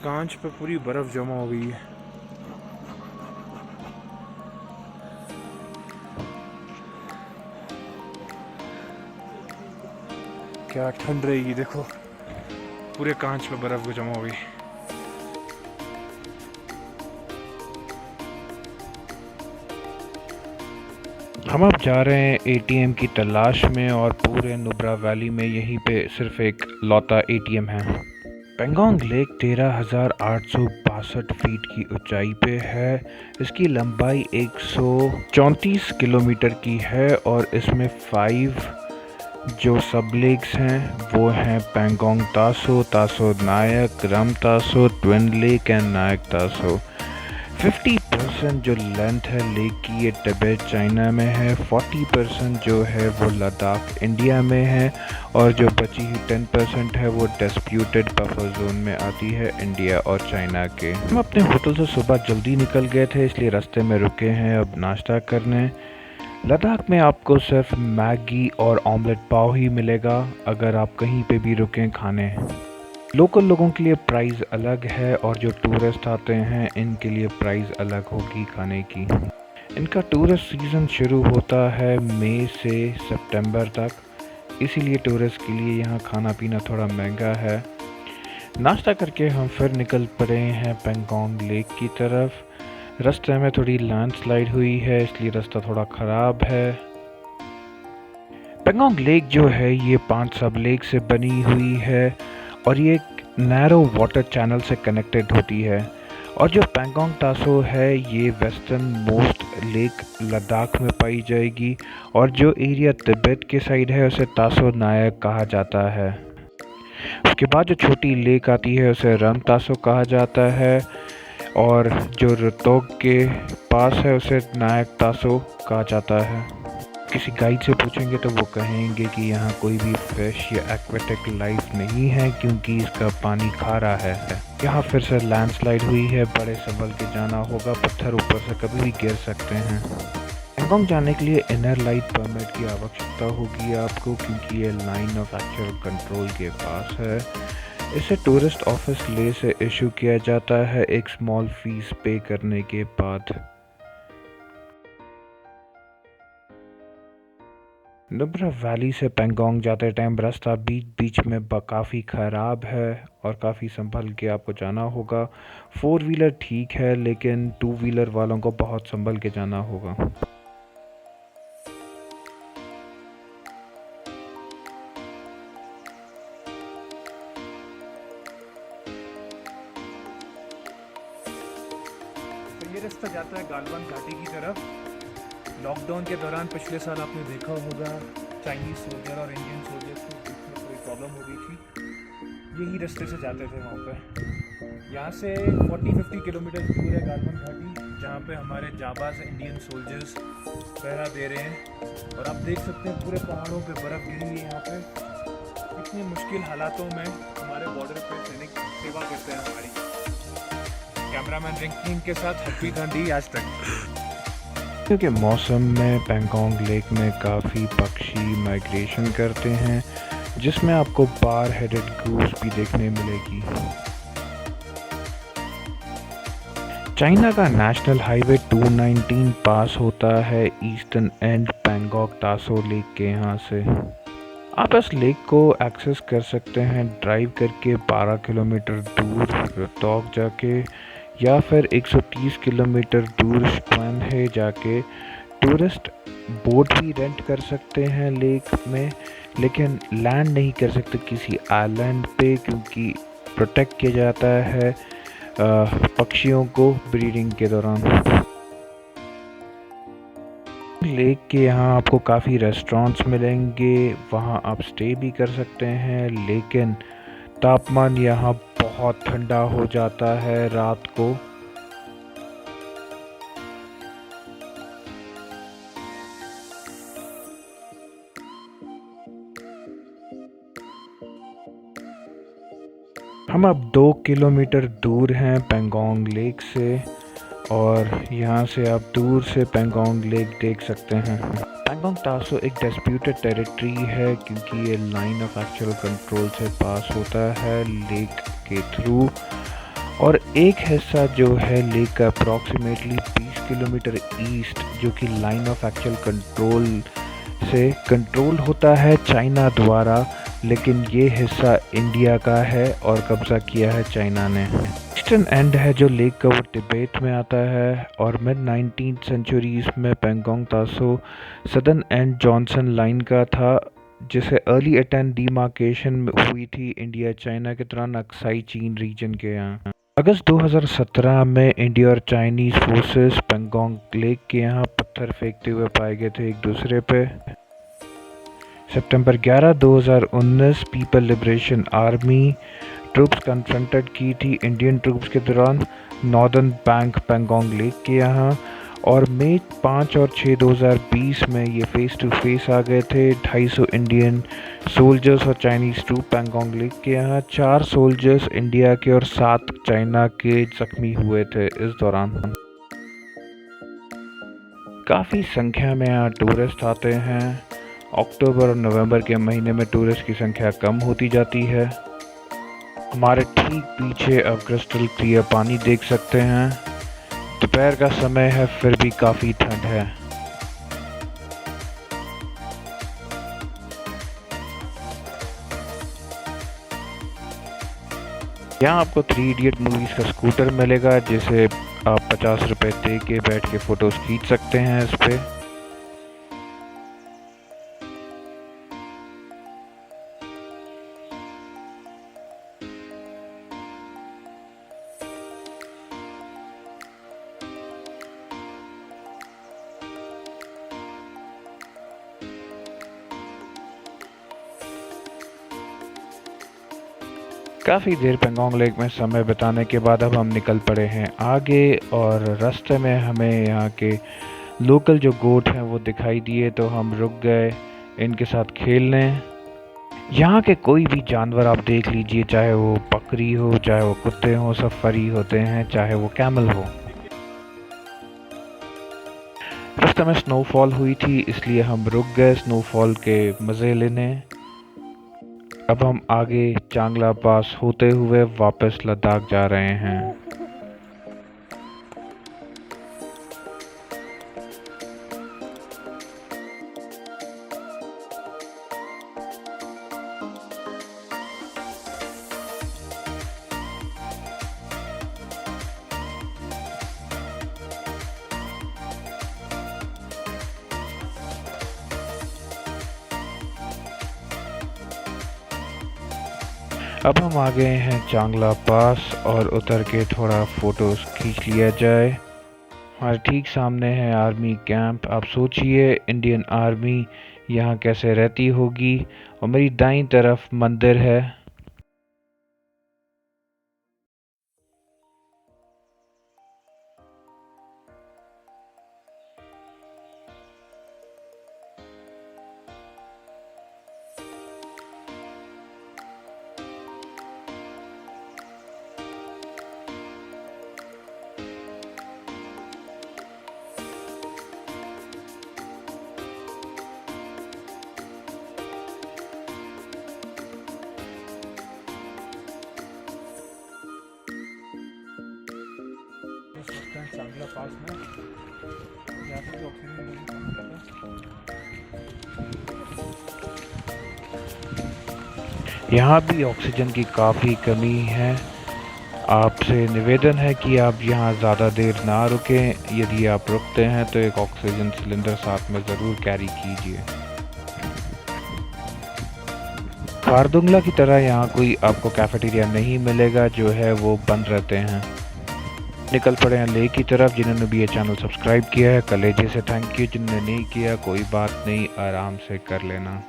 कांच पे पूरी बर्फ जमा हो गई है। क्या ठंड रहेगी, देखो पूरे कांच पे बर्फ जमा हो गई। हम अब जा रहे हैं एटीएम की तलाश में और पूरे नुब्रा वैली में यहीं पे सिर्फ एक लौता एटीएम है। पेंगोंग लेक 13,862 फीट की ऊंचाई पे है। इसकी लंबाई 134 किलोमीटर की है और इसमें 5 जो सब लेक्स हैं वो हैं पेंगोंग तासो, तासो नायक, रम तासो, ट्विन लेक एंड नायक तासो। 50% जो लेंथ है लेक की ये तिब्बत चाइना में है, 40% जो है वो लद्दाख इंडिया में है और जो बची हुई 10% है वो डिस्प्यूटेड बफर जोन में आती है इंडिया और चाइना के। हम अपने होटल से सुबह जल्दी निकल गए थे इसलिए रास्ते में रुके हैं अब नाश्ता करने। लद्दाख में आपको सिर्फ मैगी और ऑमलेट पाव ही मिलेगा अगर आप कहीं पे भी रुकें खाने। लोकल लोगों के लिए प्राइस अलग है और जो टूरिस्ट आते हैं इनके लिए प्राइस अलग होगी खाने की। इनका टूरिस्ट सीज़न शुरू होता है मई से सितंबर तक, इसीलिए टूरिस्ट के लिए यहाँ खाना पीना थोड़ा महंगा है। नाश्ता करके हम फिर निकल पड़े हैं पेंगोंग लेक की तरफ। रास्ते में थोड़ी लैंडस्लाइड हुई है इसलिए रास्ता थोड़ा ख़राब है। पेंगोंग लेक जो है ये 5 सब लेक से बनी हुई है और ये एक नैरो वाटर चैनल से कनेक्टेड होती है। और जो पेंगोंग तासो है ये वेस्टर्न मोस्ट लेक लद्दाख में पाई जाएगी और जो एरिया तिब्बत के साइड है उसे तासो नायक कहा जाता है। उसके बाद जो छोटी लेक आती है उसे रम तासो कहा जाता है और जो रोहतक के पास है उसे नायक तासो कहा जाता है। किसी गाइड से पूछेंगे तो वो कहेंगे कि यहाँ कोई भी फिश या एक्वेटिक लाइफ नहीं है क्योंकि इसका पानी खारा है। यहाँ फिर से लैंडस्लाइड हुई है, बड़े संभल के जाना होगा, पत्थर ऊपर से कभी भी गिर सकते हैं। पेंगोंग जाने के लिए इनर लाइट परमिट की आवश्यकता होगी आपको क्योंकि ये लाइन ऑफ एक्चुअल कंट्रोल के पास है। इसे टूरिस्ट ऑफिस ले से इशू किया जाता है एक स्मॉल फीस पे करने के बाद। नुब्रा वैली से पेंगोंग जाते टाइम रास्ता बीच बीच में काफ़ी ख़राब है और काफ़ी संभल के आपको जाना होगा। 4 व्हीलर ठीक है लेकिन 2 व्हीलर वालों को बहुत संभल के जाना होगा। तो ये रास्ता जाता है गालवान घाटी की तरफ। लॉकडाउन के दौरान पिछले साल आपने देखा होगा चाइनीज़ सोल्जर और इंडियन सोल्जर्स को बीच में कोई प्रॉब्लम हो गई थी। यही रास्ते से जाते थे वहाँ पे। यहाँ से 40-50 किलोमीटर दूर है गालवान घाटी जहाँ पे हमारे जाबाज इंडियन सोल्जर्स पहरा दे रहे हैं। और आप देख सकते हैं पूरे पहाड़ों पे बर्फ़ गिरी हुई है यहाँ पे। इतने मुश्किल हालातों में हमारे बॉर्डर पे सैनिक सेवा करते हैं हमारी। कैमरामैन रिंकिंग के साथ हैप्पी गांधी आज तक। क्योंकि मौसम में पेंगोंग लेक में काफ़ी पक्षी माइग्रेशन करते हैं जिसमें आपको बार हेडेड गूस भी देखने मिलेगी। चाइना का नेशनल हाईवे 219 पास होता है eastern and Pangong Taso lake के यहाँ से। आप इस लेक को एक्सेस कर सकते हैं ड्राइव करके 12 किलोमीटर दूर रोहतक जाके या फिर 130 किलोमीटर दूर स्क्वेन जाके। टूरिस्ट बोट भी रेंट कर सकते हैं लेक में लेकिन लैंड नहीं कर सकते किसी आइलैंड पे क्योंकि प्रोटेक्ट किया जाता है पक्षियों को ब्रीडिंग के दौरान। लेक के यहाँ आपको काफ़ी रेस्टोरेंट्स मिलेंगे, वहाँ आप स्टे भी कर सकते हैं लेकिन तापमान यहाँ बहुत ठंडा हो जाता है रात को। हम अब 2 किलोमीटर दूर हैं पेंगोंग लेक से और यहाँ से आप दूर से पेंगोंग लेक देख सकते हैं। पेंगोंग तासो एक डिस्प्यूटेड टेरिटरी है क्योंकि ये लाइन ऑफ एक्चुअल कंट्रोल से पास होता है लेक के थ्रू और एक हिस्सा जो है लेक का अप्रॉक्सीमेटली 20 किलोमीटर ईस्ट, जो कि लाइन ऑफ एक्चुअल कंट्रोल से कंट्रोल होता है चाइना द्वारा, लेकिन ये हिस्सा इंडिया का है और कब्जा किया है चाइना ने। ईस्टर्न एंड है जो लेक का, वो तिब्बत में आता है और मिड 19th सेंचुरीज में Pangong Tso southern and Johnson line का था, जिसे अर्ली अटेम्प्ट डिमार्केशन हुई थी इंडिया चाइना के दौरान अक्साई चीन रीजन के यहाँ। अगस्त 2017 में इंडिया और चाइनीज फोर्सेस पेंगोंग लेक के यहाँ पत्थर फेंकते हुए पाए गए थे एक दूसरे पे। सितंबर 11, 2019 people liberation army troops confronted की थी इंडियन ट्रूप्स के दौरान नॉर्दर्न बैंक पेंगोंग लेक के यहाँ, और मई 5 और 6, 2020 में ये फेस टू फेस आ गए थे। 250 इंडियन सोल्जर्स और चाइनीज़ ट्रूप पेंगोंग लेक के यहाँ। 4 सोल्जर्स इंडिया के और 7 चाइना के जख्मी हुए थे इस दौरान। काफ़ी संख्या में यहाँ टूरिस्ट आते हैं। अक्टूबर और नवंबर के महीने में टूरिस्ट की संख्या कम होती जाती है। हमारे ठीक पीछे आप क्रिस्टल क्लियर पानी देख सकते हैं। दोपहर का समय है, फिर भी काफ़ी ठंड है। यहाँ आपको 3 इडियट मूवीज़ का स्कूटर मिलेगा, जिसे आप 50 रुपये दे के बैठ के फ़ोटोज़ खींच सकते हैं इस पर। काफ़ी देर पेंगोंग लेक में समय बिताने के बाद अब हम निकल पड़े हैं आगे, और रास्ते में हमें यहाँ के लोकल जो गोट हैं वो दिखाई दिए, तो हम रुक गए इनके साथ खेलने। यहाँ के कोई भी जानवर आप देख लीजिए, चाहे वो बकरी हो, चाहे वो कुत्ते हो, सब फरी होते हैं, चाहे वो कैमल हो। रास्ते में स्नोफॉल हुई थी, इसलिए हम रुक गए स्नोफॉल के मज़े लेने। अब हम आगे चांगला पास होते हुए वापस लद्दाख जा रहे हैं। अब हम आ गए हैं चांगला पास, और उतर के थोड़ा फ़ोटोज़ खींच लिया जाए। हमारे ठीक सामने है आर्मी कैंप। आप सोचिए इंडियन आर्मी यहाँ कैसे रहती होगी। और मेरी दाईं तरफ मंदिर है। चांगला पास में यहाँ पे यहाँ भी ऑक्सीजन की काफ़ी कमी है। आपसे निवेदन है कि आप यहाँ ज़्यादा देर ना रुकें। यदि आप रुकते हैं तो एक ऑक्सीजन सिलेंडर साथ में ज़रूर कैरी कीजिए। खारदुंगला की तरह यहाँ कोई आपको कैफेटेरिया नहीं मिलेगा, जो है वो बंद रहते हैं। निकल पड़े हैं लेक की तरफ। जिन्होंने भी ये चैनल सब्सक्राइब किया है कलेजे से थैंक यू। जिन्होंने नहीं किया कोई बात नहीं, आराम से कर लेना।